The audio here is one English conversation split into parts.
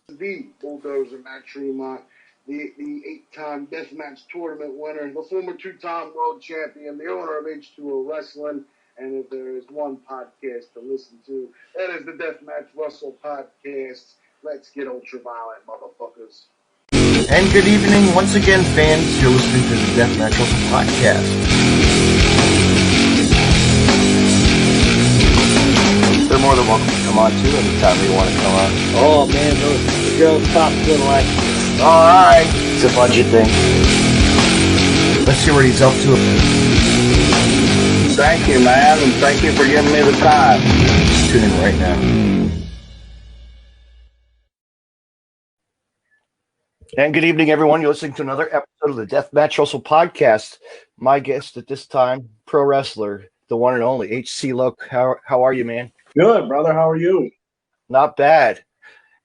The Bulldozer Matt Tremont, the 8-time Deathmatch Tournament winner, the former 2-time world champion, the owner of H2O Wrestling. And if there is one podcast to listen to, that is the Deathmatch Russell Podcast. Let's get ultraviolet, motherfuckers. And good evening once again, fans. You're listening to the Deathmatch Russell Podcast. They're more than welcome to come on too anytime they want to come on. Oh man, those girls pop good like. Alright. It's a budget thing. Let's see what he's up to. Thank you, man, and thank you for giving me the time. Tune in right now. And good evening, everyone. You're listening to another episode of the Deathmatch Russell Podcast. My guest at this time, pro wrestler, the one and only HC Loc. How are you, man? Good, brother. How are you? Not bad.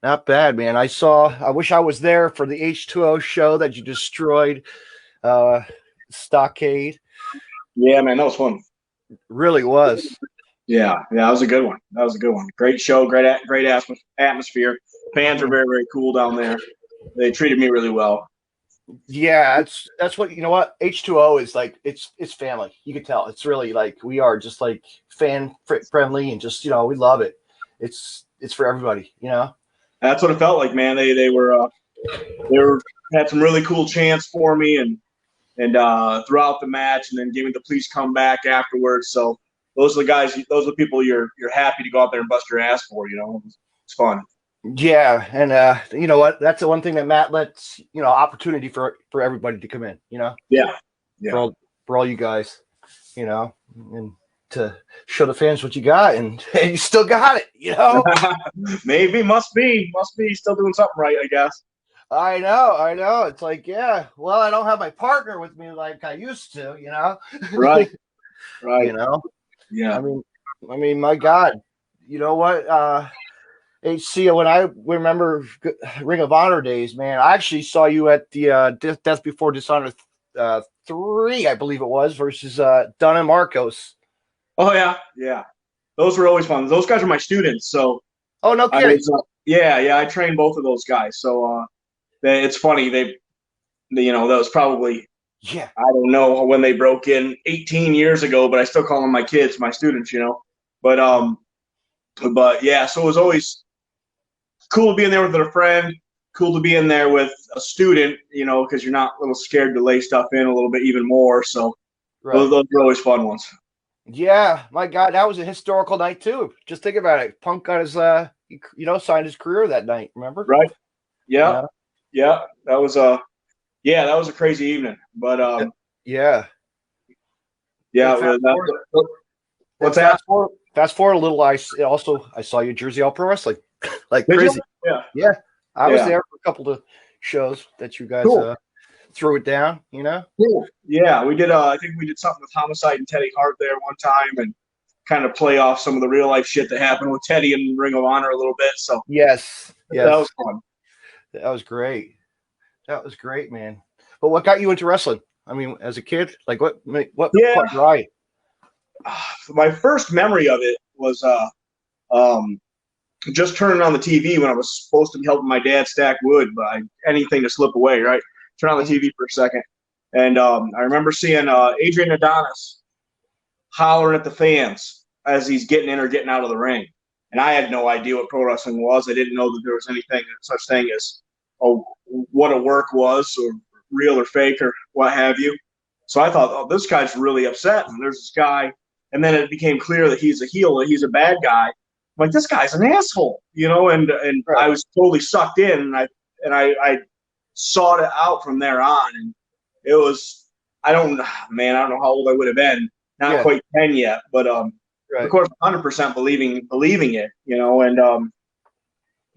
Not bad, man. I wish I was there for the H2O show that you destroyed, Stockade. Yeah, man, that was fun. Really was. Yeah, that was a good one. Great show, great atmosphere. Fans are very, very cool down there. They treated me really well. Yeah, that's what, you know what, H2O is like. It's family. You can tell. It's really like we are just like fan friendly and just, we love it. It's for everybody, That's what it felt like, man. They had some really cool chants for me and throughout the match, and then gave me the please come back afterwards. So those are the guys. Those are the people you're happy to go out there and bust your ass for. It's fun. Yeah, and you know what? That's the one thing that Matt lets, opportunity for everybody to come in. Yeah. For all you guys, and to show the fans what you got, and you still got it. Maybe, must be still doing something right, I guess. I know. It's like, yeah, well, I don't have my partner with me like I used to, Right. Yeah. I mean, my God, you know what? HC, when I remember Ring of Honor days, man, I actually saw you at the Death Before Dishonor 3, I believe it was, versus Dunn and Marcos. Oh yeah. Those were always fun. Those guys are my students, so. Oh, no kidding. I trained both of those guys. So it's funny. That was probably, I don't know when they broke in 18 years ago, but I still call them my kids, my students, But yeah, so it was always cool to be in there with a friend, cool to be in there with a student, because you're not a little scared to lay stuff in a little bit even more. So right. Those were always fun ones. Yeah, my God, that was a historical night too. Just think about it. Punk got his, signed his career that night. Remember? Right. Yeah. That was a crazy evening. But yeah. What's that? Fast forward a little. I saw you at Jersey All Pro Wrestling, like Did crazy. You? Yeah. I was there for a couple of shows that you guys threw it down. Cool. Yeah, we did. I think we did something with Homicide and Teddy Hart there one time, and kind of play off some of the real life shit that happened with Teddy and Ring of Honor a little bit. So yes, that was fun. That was great. That was great, man. But what got you into wrestling? I mean, as a kid, like what caught your eye? My first memory of it was just turning on the TV when I was supposed to be helping my dad stack wood, but anything to slip away, right? Turn on the TV for a second. And I remember seeing Adrian Adonis hollering at the fans as he's getting in or getting out of the ring. And I had no idea what pro wrestling was. I didn't know that there was such thing as what a work was, or real or fake or what have you. So I thought, this guy's really upset. And there's this guy. And then it became clear that he's a heel, that he's a bad guy. I'm like, this guy's an asshole, and right. I was totally sucked in, and I sought it out from there on. And it was, I don't know how old I would have been. Not quite 10 yet, but right. Of course, 100% believing it,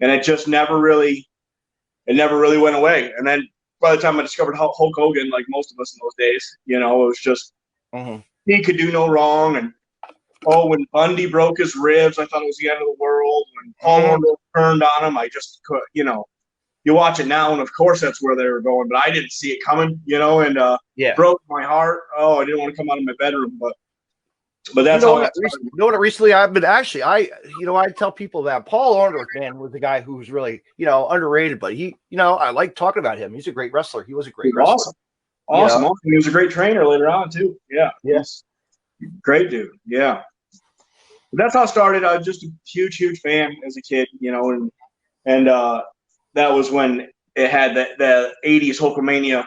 and it just never really went away. And then by the time I discovered Hulk Hogan, like most of us in those days, it was just, he could do no wrong. And when Bundy broke his ribs, I thought it was the end of the world. When Paul Orndorff turned on him, I just could, you watch it now, and of course that's where they were going, but I didn't see it coming, and broke my heart. Oh, I didn't want to come out of my bedroom, but But that's you know how what? You know what? Recently, I've been actually, I tell people that Paul Orndorff, man, was the guy who was really, underrated. But he, I like talking about him. He's a great wrestler. He was a great wrestler. Awesome. Awesome. He was a great trainer later on too. Yeah. Yes. Great dude. Yeah. But that's how it started. I was just a huge fan as a kid, and that was when it had the 80s Hulkamania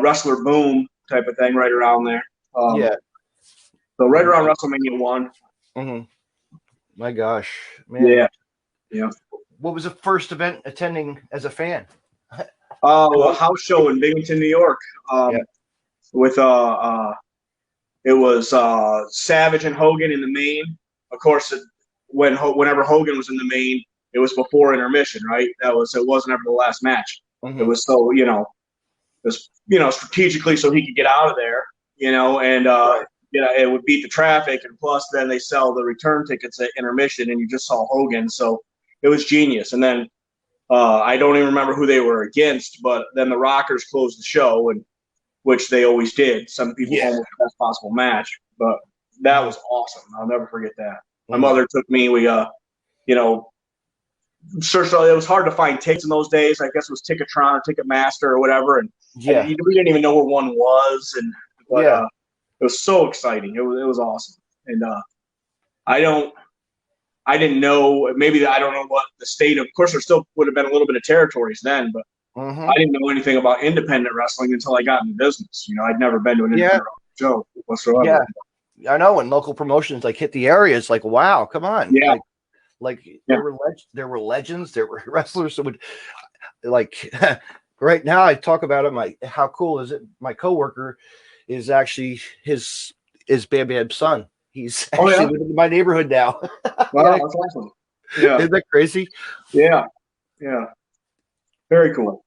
wrestler boom type of thing right around there. So right around WrestleMania 1. Mm-hmm. My gosh, man. Yeah. What was the first event attending as a fan? A house show in Binghamton, New York. With it was Savage and Hogan in the main. Of course, whenever Hogan was in the main, it was before intermission, right? It wasn't ever the last match. Mm-hmm. It was so strategically so he could get out of there, and it would beat the traffic, and plus then they sell the return tickets at intermission, and you just saw Hogan, so it was genius. And then I don't even remember who they were against, but then the Rockers closed the show, and which they always did. Some people almost the best possible match, but that was awesome. I'll never forget that. My mother took me. We searched. It was hard to find tickets in those days. I guess it was Ticketron or Ticketmaster or whatever, and we didn't even know where one was, but it was so exciting. It was awesome, and I didn't know. Maybe I don't know what the state of. Of course, there still would have been a little bit of territories then, but I didn't know anything about independent wrestling until I got in the business. I'd never been to an independent show whatsoever. Yeah, I know. When local promotions hit the area, it's like, wow, come on. Yeah. There were legends, there were wrestlers that would right now I talk about it. How cool is it? My coworker is actually his Bam Bam's son. He's actually living in my neighborhood now. Wow, that's awesome. Yeah. Isn't that crazy? Yeah. Very cool.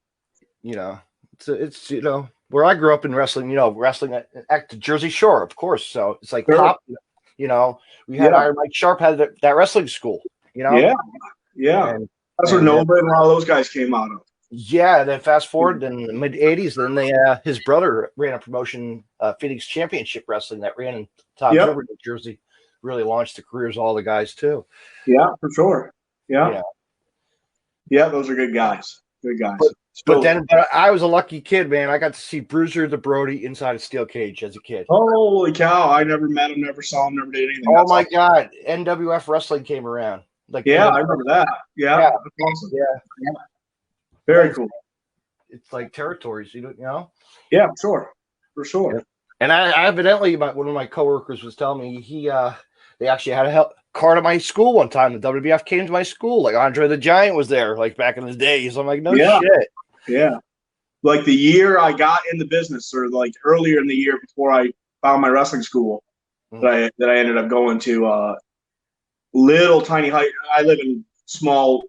It's where I grew up in wrestling, wrestling at the Jersey Shore, of course. So it's like top, we had Iron Mike Sharp had that wrestling school, Yeah. And that's where Nova and all those guys came out of. Yeah. Then fast forward in the mid 80s, then his brother ran a promotion, Phoenix Championship Wrestling, that ran in Toms River, New Jersey. Really launched the careers of all the guys too. Yeah, for sure. Yeah, those are good guys. Good guys. But I was a lucky kid, man. I got to see Bruiser the Brody inside a steel cage as a kid. Holy cow. I never met him, never saw him, never did anything. Oh, my God. NWF Wrestling came around. I remember that. Yeah. That's awesome. Yeah. Very cool. It's like territories, Yeah, for sure. Yeah. And I evidently, one of my coworkers was telling me they actually had a card at my school one time. The WWF came to my school. Like Andre the Giant was there, like back in the days. I'm like, no shit. Yeah. Like the year I got in the business, or like earlier in the year before I found my wrestling school, that I ended up going to little tiny high. I live in small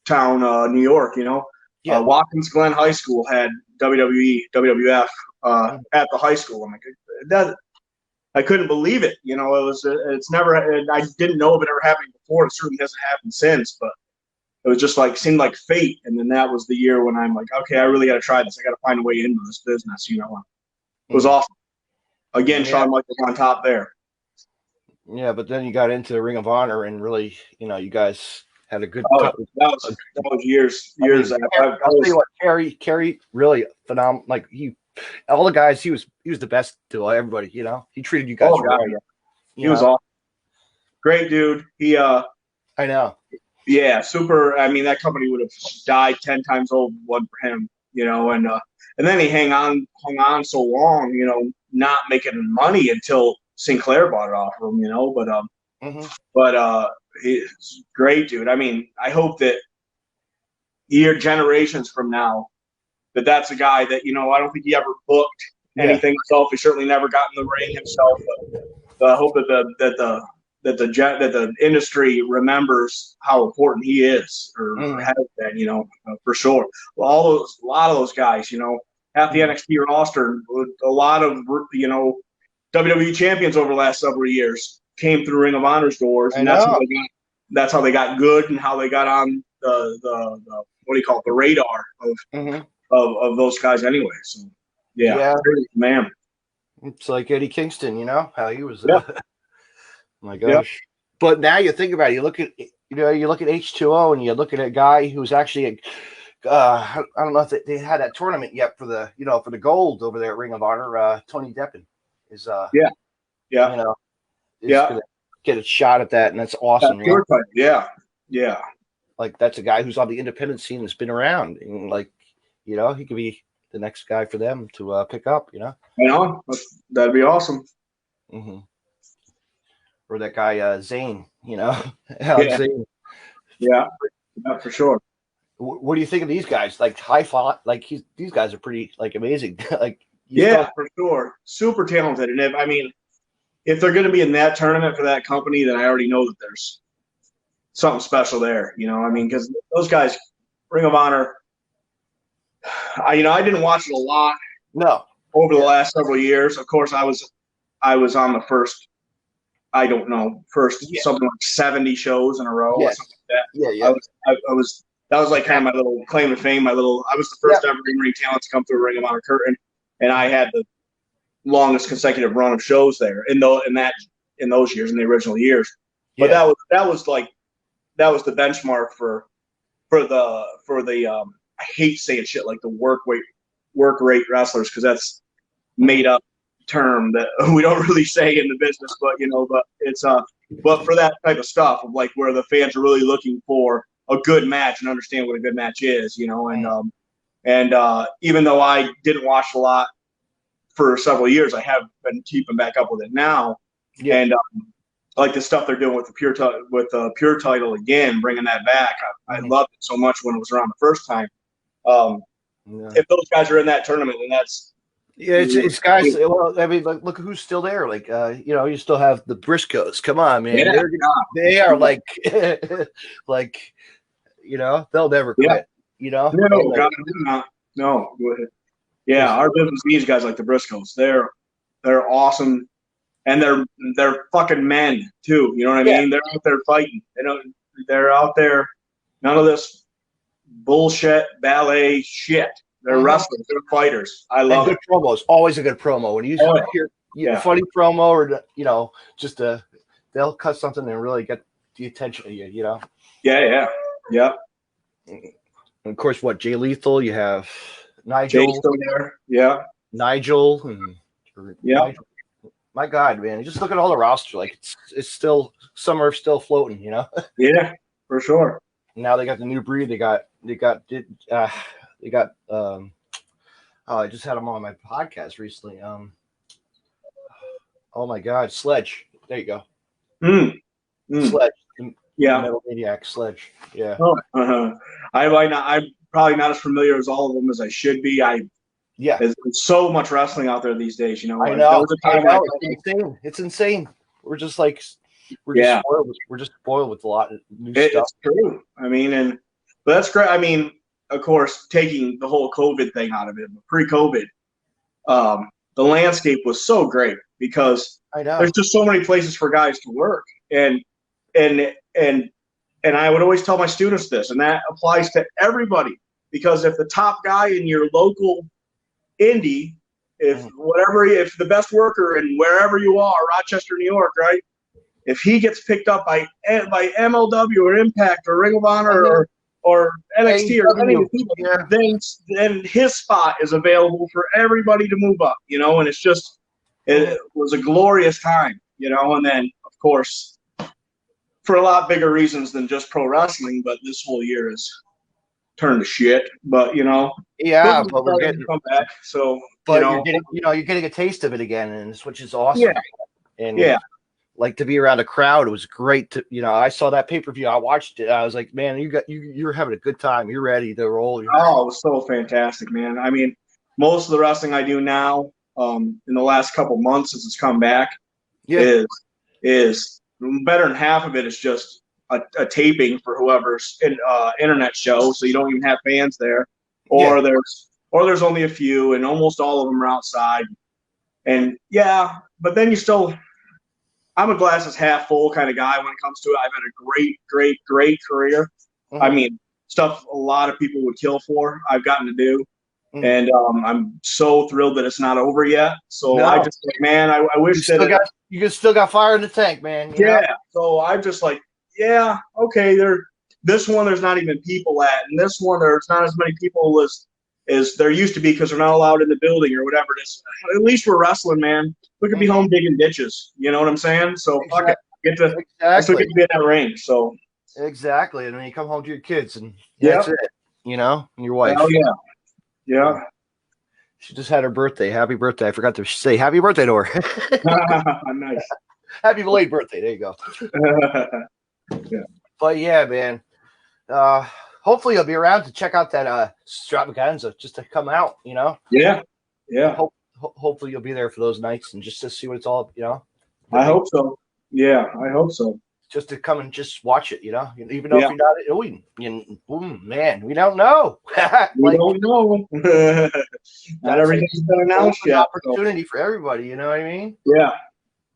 town, New York, Watkins Glen High School had WWE, WWF at the high school. I'm like, I couldn't believe it. It's never, I didn't know of it ever happening before. It certainly hasn't happened since, but it was just seemed like fate. And then that was the year when I'm like, okay, I really got to try this. I got to find a way into this business, It was awesome. Again, Shawn Michaels on top there. Yeah, but then you got into Ring of Honor and really, you guys had a good. That was years. I'll tell you what, Kerry, really phenomenal. Like all the guys, he was the best to everybody. He treated you guys right. Yeah. He was awesome. Great dude. He. I know. Yeah, super. I mean, that company would have died 10 times over one for him. And then he hung on so long. Not making money until Sinclair bought it off of him. But he's great, dude. I mean, I hope that generations from now, that's a guy that, I don't think he ever booked anything himself. He certainly never got in the ring himself. But I hope that the industry remembers how important he is, or has been, for sure. Well, a lot of those guys, half the NXT roster, a lot of, WWE champions over the last several years came through Ring of Honor's doors, and that's how they got good, and how they got on the what do you call it, the radar of those guys anyway. So man. It's like Eddie Kingston, you know how he was. Yeah. My gosh. But now you think about it, you look at H2O, and you look at a guy who's actually I don't know if they had that tournament yet for the for the gold over there at Ring of Honor. Tony Deppen is Yeah. is gonna get a shot at that, and that's awesome. Pure title. Yeah. Like that's a guy who's on the independent scene that's been around, and like he could be the next guy for them to pick up. That'd be awesome. Mm-hmm. Or that guy Zane, Yeah. Zane. Yeah, for sure. What do you think of these guys? Like high fought, like these guys are pretty like amazing. Like for sure, super talented. And if they're going to be in that tournament for that company, then I already know that there's something special there. Because those guys, Ring of Honor. I didn't watch it a lot. No. Over the last several years, of course, I was on the first. I don't know, something like 70 shows in a row or something like that. Yeah. I was. That was like kind of my little claim to fame. I was the first ever in-ring talent to come through a Ring of Honor curtain, and I had the longest consecutive run of shows there in those years, in the original years. But that was the benchmark for the I hate saying shit like the work rate wrestlers, because that's made up term that we don't really say in the business, but it's but for that type of stuff of like where the fans are really looking for a good match and understand what a good match is, and even though I didn't watch a lot for several years, I have been keeping back up with it now. Yeah. And like the stuff they're doing with the pure title again, bringing that back. I loved it so much when it was around the first time. If those guys are in that tournament, then that's it's guys. Well, look who's still there. Like you still have the Briscoes. Come on, man. Yeah. They are like like they'll never quit. No, go ahead. Yeah, our business needs guys like the Briscoes. They're awesome, and they're fucking men too. You know what I mean? They're out there fighting. They're out there. None of this bullshit ballet shit. They're wrestlers. They're fighters. I love good promos. Always a good promo. When you hear funny promo, or just they'll cut something and really get the attention of you. Yeah. And of course, Jay Lethal? You have Nigel. Jay's still there. Yeah. Nigel. Nigel. My God, man! Just look at all the roster. Like it's still, some are still floating. Yeah, for sure. Now they got the new breed. They got. I just had them on my podcast recently. Oh my God, Sledge. There you go. Sledge. Metal Maniacs, Sledge. Yeah. I'm probably not as familiar as all of them as I should be. There's so much wrestling out there these days. I know. It's insane. It's insane. We're just like spoiled. We're just spoiled with a lot of new stuff. It's true. But that's great. Of course, taking the whole COVID thing out of it, but pre-COVID, the landscape was so great because there's just so many places for guys to work, and I would always tell my students this, and that applies to everybody, because if the top guy in your local indie, if the best worker in wherever you are, Rochester, New York, right? If he gets picked up by MLW or Impact or Ring of Honor or NXT or any of the people, then his spot is available for everybody to move up, and it's just, it was a glorious time, and then, of course, for a lot bigger reasons than just pro wrestling, but this whole year is turned to shit, but, but we're getting come back, so, but you're getting a taste of it again, and which is awesome. Like to be around a crowd, it was great to, I saw that pay-per-view, I watched it, I was like, man, you're having a good time, you're ready to roll. It was so fantastic, man. Most of the wrestling I do now, in the last couple months since it's come back, is better than half of it is just a taping for whoever's internet show, so you don't even have fans there, or there's only a few, and almost all of them are outside, and but then you still. I'm a glasses half full kind of guy when it comes to it. I've had a great career. Stuff a lot of people would kill for, I've gotten to do. Mm. And I'm so thrilled that it's not over yet. So No. I just like, man, I wish that you still got fire in the tank, man. You know? So I'm just like, yeah, okay. This one there's not even people at, and this one there's not as many people as there used to be because they're not allowed in the building or whatever it is. At least we're wrestling, man. We could be home digging ditches. You know what I'm saying? So fuck it. I still get to be in that range. So exactly, and then you come home to your kids, and that's it. You know, and your wife. Oh yeah. She just had her birthday. Happy birthday! I forgot to say happy birthday to her. Nice. Happy belated birthday. There you go. Yeah. But yeah, man. Hopefully you'll be around to check out that Stravaganza just to come out. You know. Yeah. Hopefully you'll be there for those nights and just to see what it's all. You know. I hope so. Yeah, I hope so. Just to come and just watch it, you know, even though if you're not, man, we don't know. We don't know. Not everything's been announced yet. Opportunity for everybody, you know what I mean?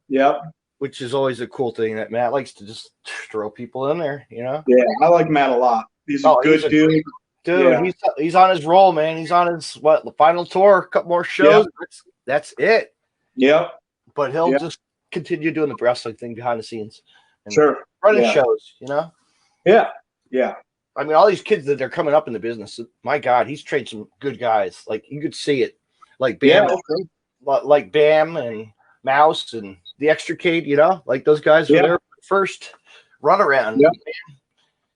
Yeah. Which is always a cool thing that Matt likes to just throw people in there, you know? Yeah, I like Matt a lot. He's a good dude. Dude, he's on his roll, man. He's on his the final tour, a couple more shows. Yeah. That's it. Yep. But he'll just continue doing the wrestling thing behind the scenes. Sure. Running shows, you know? Yeah. I mean, all these kids that they're coming up in the business, my God, he's trained some good guys. Like, you could see it. Like Bam, like Bam and Mouse and the Extricate, you know? Like, those guys were their first run around. Yeah.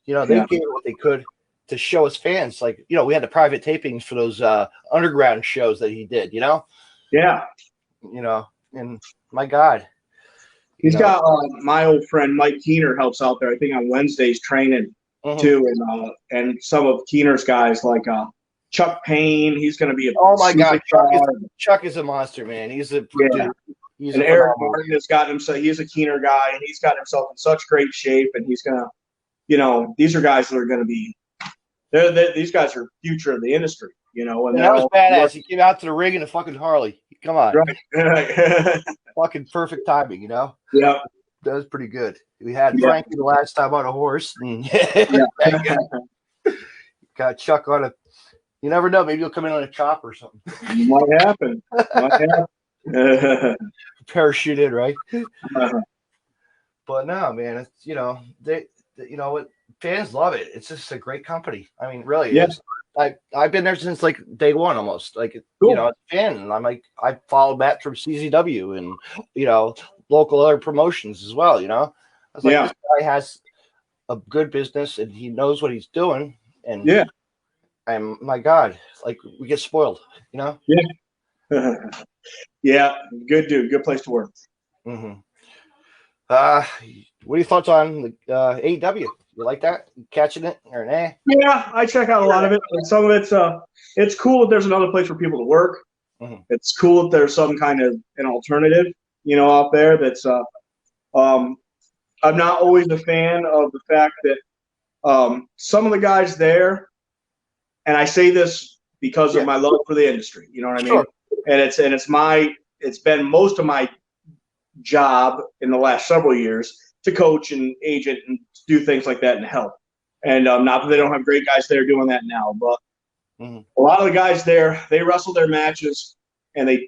You know, they gave what they could to show us fans. Like, you know, we had the private tapings for those underground shows that he did, you know? Yeah. You know, and my God. He's got my old friend Mike Keener helps out there. I think on Wednesdays training too, and some of Keener's guys like Chuck Payne. He's going to be my God, Chuck is a monster, man. He's a dude. He's and Eric Martin has got himself. He's a Keener guy, and he's got himself in such great shape. And he's gonna, you know, these are guys that are going to be. These guys are future of the industry, you know. And that was badass. He came out to the ring in a fucking Harley. Come on, right. Fucking perfect timing, you know. Yeah, that was pretty good. We had Frankie the last time on a horse. And got Chuck on a. You never know. Maybe he'll come in on a chop or something. Might happen. Parachute in, right? But no, man. It's, you know, you know what, fans love it. It's just a great company. I mean, really. Yeah. I've been there since like day one almost. Like, you know, a fan, and I'm like, I followed Matt from CZW and, you know, local other promotions as well. You know, I was like, this guy has a good business and he knows what he's doing. And I'm, my God, like, we get spoiled, you know. Yeah, good dude, good place to work. Mm-hmm. What are your thoughts on the AEW? You like that? You catching it or nah? Yeah, I check out a lot of it. And some of it's cool if there's another place for people to work. Mm-hmm. It's cool if there's some kind of an alternative, you know, out there. That's I'm not always a fan of the fact that some of the guys there, and I say this because of my love for the industry. You know what I mean? And it's been most of my job in the last several years to coach and agent and do things like that and help. And not that they don't have great guys there doing that now, but a lot of the guys there, they wrestle their matches and they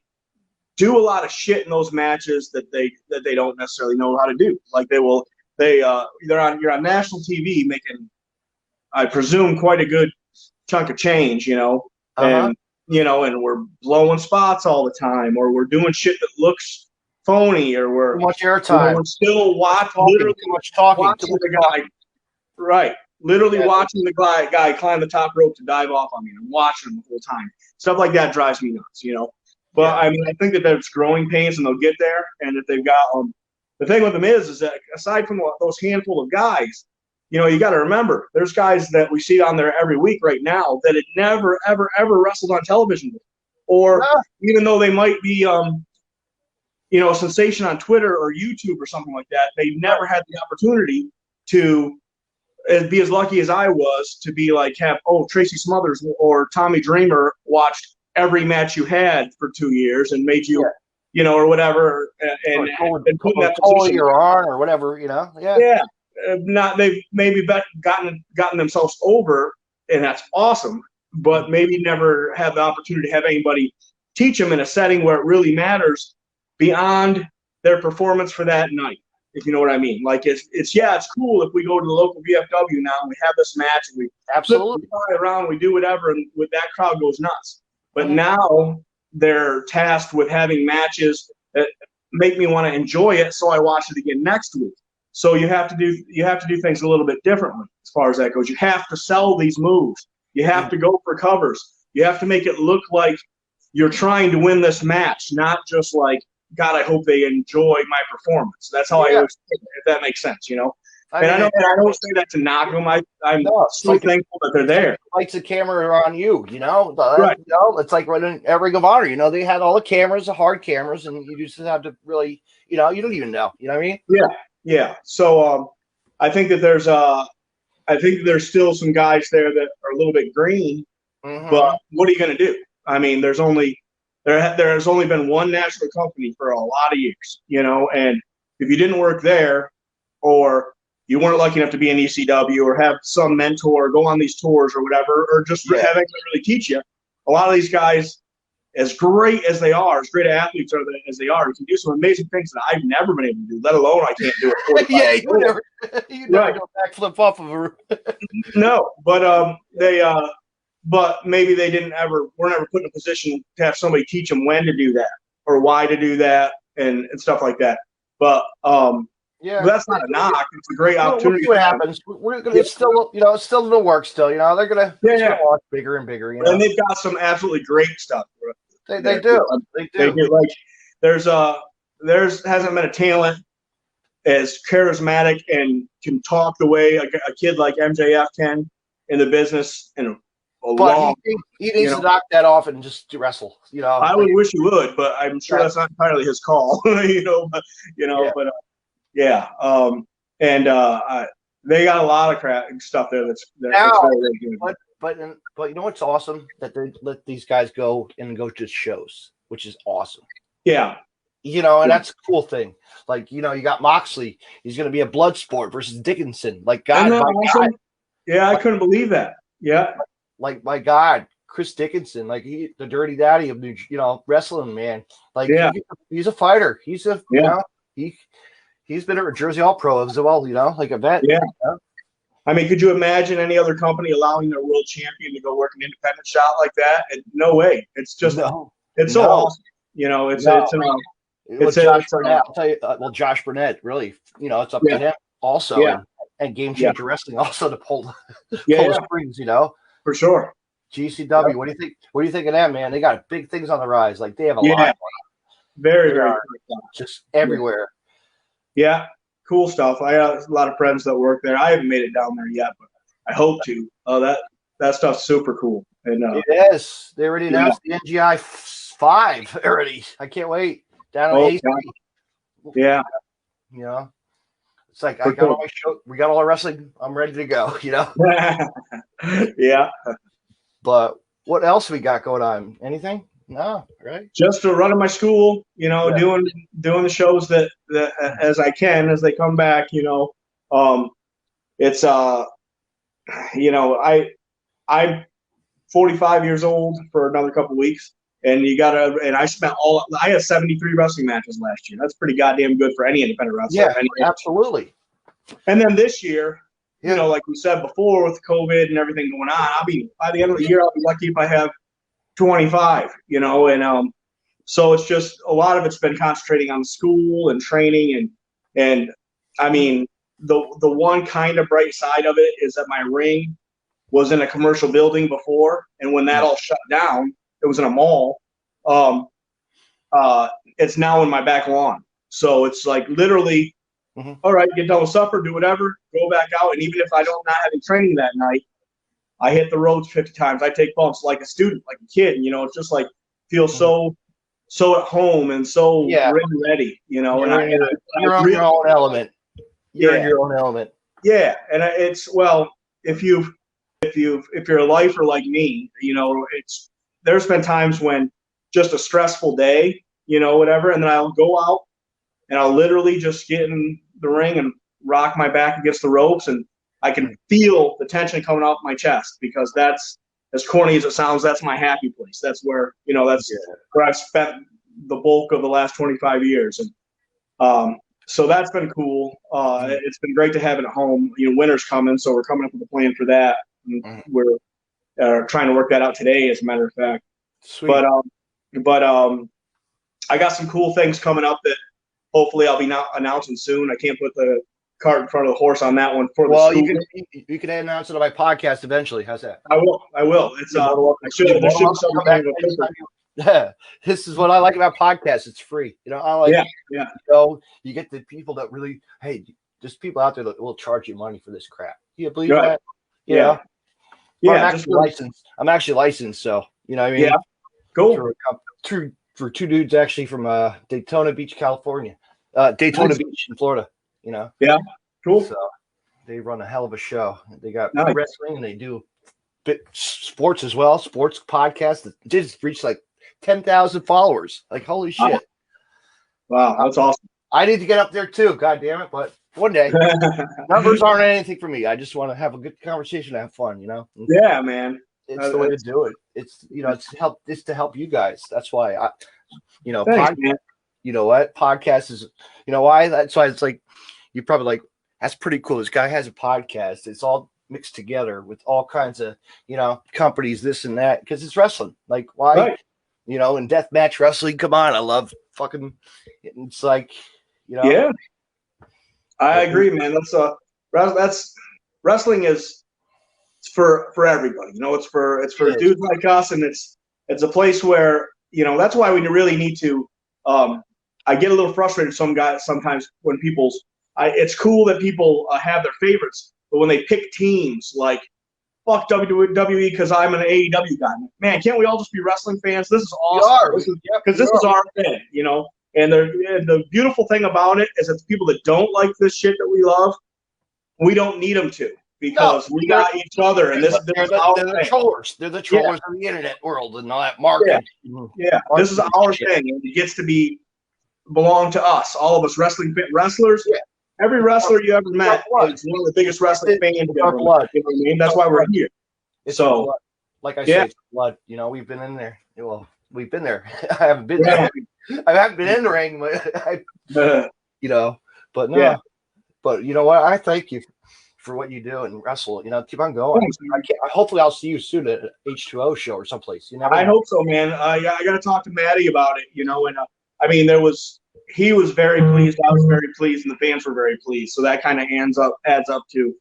do a lot of shit in those matches that they don't necessarily know how to do. Like you're on national TV making, I presume, quite a good chunk of change, you know, and you know, and we're blowing spots all the time, or we're doing shit that looks phony, or we're too much airtime. We're still watching the guy, right? Literally watching the guy climb the top rope to dive off on me, and I'm watching him the whole time. Stuff like that drives me nuts, you know. But I mean, I think that there's growing pains, and they'll get there. And if they've got the thing with them is that aside from those handful of guys, you know, you got to remember there's guys that we see on there every week right now that had never, ever, ever wrestled on television before, or even though they might be, you know, a sensation on Twitter or YouTube or something like that, they never had the opportunity to be as lucky as I was to be like, Tracy Smothers or Tommy Dreamer watched every match you had for 2 years and made you, you know, or whatever, and put that position your arm or whatever, you know, not they've maybe gotten themselves over, and that's awesome. but maybe never have the opportunity to have anybody teach them in a setting where it really matters beyond their performance for that night, if you know what I mean. Like it's cool if we go to the local VFW now and we have this match and we Absolutely flip the around, we do whatever, and with that crowd goes nuts. But now they're tasked with having matches that make me want to enjoy it, so I watch it again next week. So you have to do things a little bit differently as far as that goes. You have to sell these moves. You have to go for covers. You have to make it look like you're trying to win this match, not just like, God, I hope they enjoy my performance. That's how I always think, if that makes sense, you know. I don't say that to knock them. I'm so thankful that they're there. Lights the camera on you, you know. Right. You know, it's like running every Ring of Honor. You know, they had all the cameras, the hard cameras, and you just have to really, you know, you don't even know. You know what I mean? Yeah. So I think that there's still some guys there that are a little bit green, but what are you going to do? I mean, there's only been one national company for a lot of years, you know, and if you didn't work there or you weren't lucky enough to be an ECW or have some mentor go on these tours or whatever, or just have anyone really teach you, a lot of these guys, as great as they are, as great athletes as they are, can do some amazing things that I've never been able to do, let alone I can't do it. You never go backflip off of a roof. No, but but maybe they were never put in a position to have somebody teach them when to do that or why to do that and stuff like that. But that's not a knock. It's a great opportunity. We'll see what happens. It's still, you know, it's still in the work. Still, you know, they're gonna launch bigger and bigger. You know, and they've got some absolutely great stuff. They do. Like there hasn't been a talent as charismatic and can talk the way a kid like MJF can in the business in But he needs to knock that off and just wrestle. You know, I would wish he would, but I'm sure that's not entirely his call. They got a lot of stuff there that's very, very good. But you know what's awesome? That they let these guys go to shows, which is awesome. Yeah. You know, and that's a cool thing. Like, you know, you got Moxley. He's going to be a Bloodsport versus Dickinson. Like, God. Yeah, I couldn't believe that. Yeah. Like, my God, Chris Dickinson, like the dirty daddy of wrestling, man. Like, he's a fighter. He's you know, he's been a Jersey All Pro as well, you know, like a vet. Yeah. You know? I mean, could you imagine any other company allowing their world champion to go work an independent shot like that? No way. It's just it's so awesome. You know, Josh Burnett, I'll tell you. Josh Burnett, really, you know, it's up to him also, and Game Changer Wrestling also to pull the strings, you know, for sure. GCW, what do you think? What do you think of that, man? They got big things on the rise. Like they have a lot, very just everywhere. Yeah, cool stuff. I have a lot of friends that work there. I haven't made it down there yet, but I hope to. Oh, that stuff's super cool. And it is. They already announced the NGI 5 already. I can't wait. Down on AC. Yeah. You know, it's like I got all my show. We got all our wrestling. I'm ready to go. You know. Yeah. But what else we got going on? Anything? No, right? Just running my school. You know, doing the shows that as I can as they come back. You know, it's you know, I'm 45 years old for another couple weeks. And I had 73 wrestling matches last year. That's pretty goddamn good for any independent wrestler. Yeah, absolutely. And then this year, you know, like we said before, with COVID and everything going on, by the end of the year, I'll be lucky if I have 25, you know, and so it's just a lot of it's been concentrating on school and training and I mean, the one kind of bright side of it is that my ring was in a commercial building before, and when that all shut down, it was in a mall. It's now in my back lawn. So it's like literally, all right, get done with supper, do whatever, go back out. And even if I don't not having training that night, I hit the roads 50 times. I take bumps like a student, like a kid. You know, it's just like feel so at home and so ready. You know, you're on your own element. You're in your own element. Yeah, and it's if you're a lifer like me, you know, there's been times when just a stressful day, you know, whatever, and then I'll go out and I'll literally just get in the ring and rock my back against the ropes, and I can feel the tension coming off my chest because that's as corny as it sounds, that's my happy place. That's where, that's where I've spent the bulk of the last 25 years. And so that's been cool. It's been great to have it at home. Winter's coming, so we're coming up with a plan for that. And we're trying to work that out today, as a matter of fact. Sweet. But I got some cool things coming up that hopefully I'll be announcing soon. I can't put the cart in front of the horse on that one for the school. You can announce it on my podcast eventually. How's that? I will. It's yeah, this is what I like about podcasts. It's free. I like you get the people that really, hey, there's people out there that will charge you money for this crap. Do you believe that? Yeah. I'm actually licensed, so you know what I mean? Yeah. Cool. For two dudes actually from Daytona Beach, California. Daytona Beach in Florida, Yeah. Cool. So they run a hell of a show. They got nice. wrestling and they do sports as well. Sports podcast that just reached like 10,000 followers. Like, holy shit. Wow, that's awesome. I need to get up there too, god damn it, but one day. Numbers aren't anything for me. I just want to have a good conversation and have fun, Yeah, man. It's the way to do it. It's it's to help you guys. That's why Thanks, man. You know what? Podcast is why? That's why it's like you're probably like, that's pretty cool. This guy has a podcast. It's all mixed together with all kinds of, companies, this and that, because it's wrestling. Like, why? Right. In deathmatch wrestling, come on. I love fucking, it's like, Yeah. I agree, man. That's wrestling is for everybody. It's for dudes like us, and it's a place where, that's why we really need to, I get a little frustrated sometimes when it's cool that people have their favorites, but when they pick teams like, fuck WWE because I'm an AEW guy. Man, can't we all just be wrestling fans? This is awesome. Because this is our thing, And the beautiful thing about it is that the people that don't like this shit that we love, we don't need them to, because we got each other, and they're the trollers. They're the trollers of the internet world and all that market. Yeah. This is our thing, and it gets to belong to us, all of us wrestlers. Yeah. Every wrestler you ever met is one of the biggest wrestling fans you ever met. You know what I mean? That's why we're here. It's like I said, it's blood. We've been in there. Well, we've been there. I haven't been there. I haven't been in the ring, but no. Yeah. But you know what? I thank you for what you do and wrestle. Keep on going. Hopefully, I'll see you soon at an H2O show or someplace. I hope so, man. I got to talk to Maddie about it. And he was very pleased. I was very pleased, and the fans were very pleased. So that kind of adds up to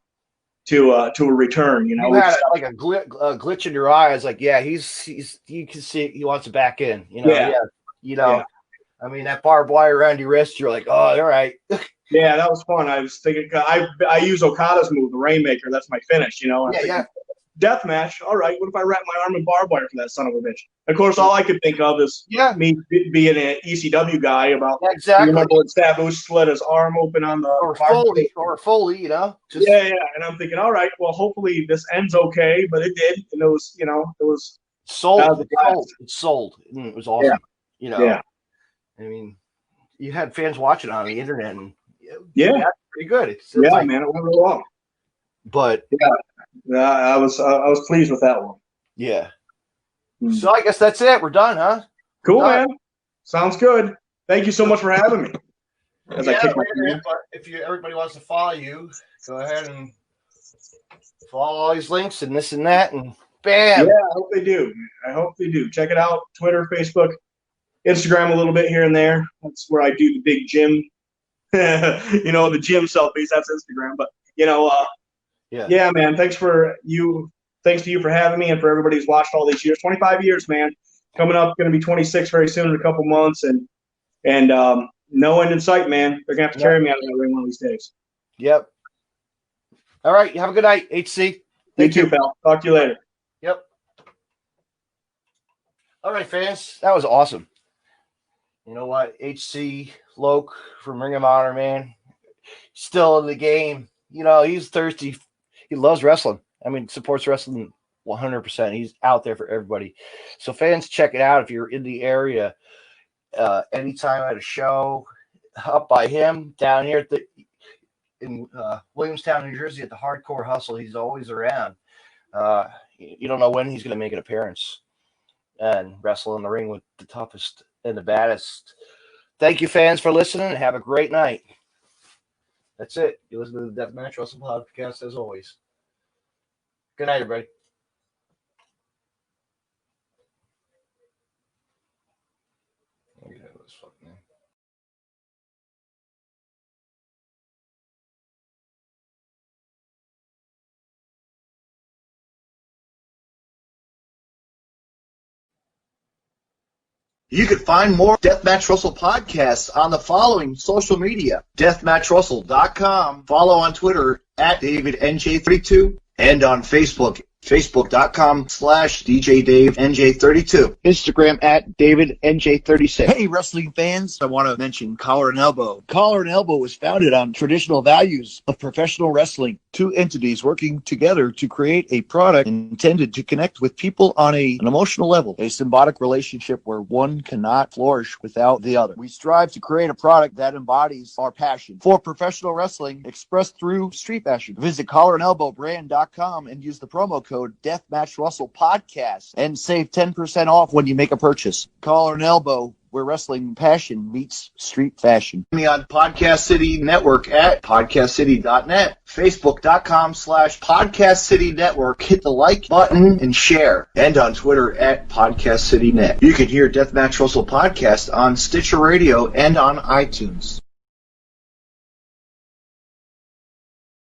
a return. You had like a glitch in your eye. I was like, yeah, he's you can see he wants to back in. I mean, that barbed wire around your wrist. You're like, oh, all right. Yeah, that was fun. I was thinking, I use Okada's move, the Rainmaker. That's my finish. Death match. All right. What if I wrap my arm in barbed wire for that son of a bitch? Of course, all I could think of is me being an ECW guy about. Exactly. You remember when Sabu slit his arm open on the Foley, Yeah. And I'm thinking, all right, well, hopefully this ends okay, but it did, and it was, it was sold. It's sold. It was awesome. Yeah. I mean, you had fans watching on the internet, and pretty good. It's man, it went real long. But I was pleased with that one. Yeah. So I guess that's it. We're done, huh? Cool, man. Sounds good. Thank you so much for having me. If everybody wants to follow you, go ahead and follow all these links and this and that, and bam. Yeah, I hope they do. Check it out. Twitter, Facebook, Instagram a little bit here and there. That's where I do the big gym. The gym selfies. That's Instagram. But yeah, man. Thanks to you for having me, and for everybody who's watched all these years. 25 years, man. Coming up, going to be 26 very soon in a couple months, and no end in sight, man. They're gonna have to carry me out of that ring one of these days. Yep. All right. You have a good night, HC. Thank you, pal. Talk to you later. Yep. All right, fans. That was awesome. You know what? HC Loc from Ring of Honor, man. Still in the game. He's thirsty. He loves wrestling. I mean, supports wrestling 100%. He's out there for everybody. So fans, check it out if you're in the area. Anytime at a show, up by him down here in Williamstown, New Jersey, at the Hardcore Hustle. He's always around. you don't know when he's going to make an appearance and wrestle in the ring with the toughest and the baddest. Thank you, fans, for listening, and have a great night. That's it. You listen to the Deathmatch Wrestling Podcast as always. Good night, everybody. You can find more Deathmatch Russell podcasts on the following social media: deathmatchrussell.com, follow on Twitter at DavidNJ32, and on Facebook, facebook.com/DJDaveNJ32. Instagram at DavidNJ36. Hey, wrestling fans, I want to mention Collar and Elbow. Collar and Elbow was founded on traditional values of professional wrestling. Two entities working together to create a product intended to connect with people on an emotional level, a symbiotic relationship where one cannot flourish without the other. We strive to create a product that embodies our passion for professional wrestling expressed through street fashion. Visit collarandelbowbrand.com and use the promo code Deathmatch Russell Podcast and save 10% off when you make a purchase. Collar and Elbow, where wrestling passion meets street fashion. Me on Podcast City Network at podcastcity.net, facebook.com/Podcast City Network. Hit the like button and share. And on Twitter at Podcast City Net. You can hear Deathmatch Russell Podcast on Stitcher Radio and on iTunes.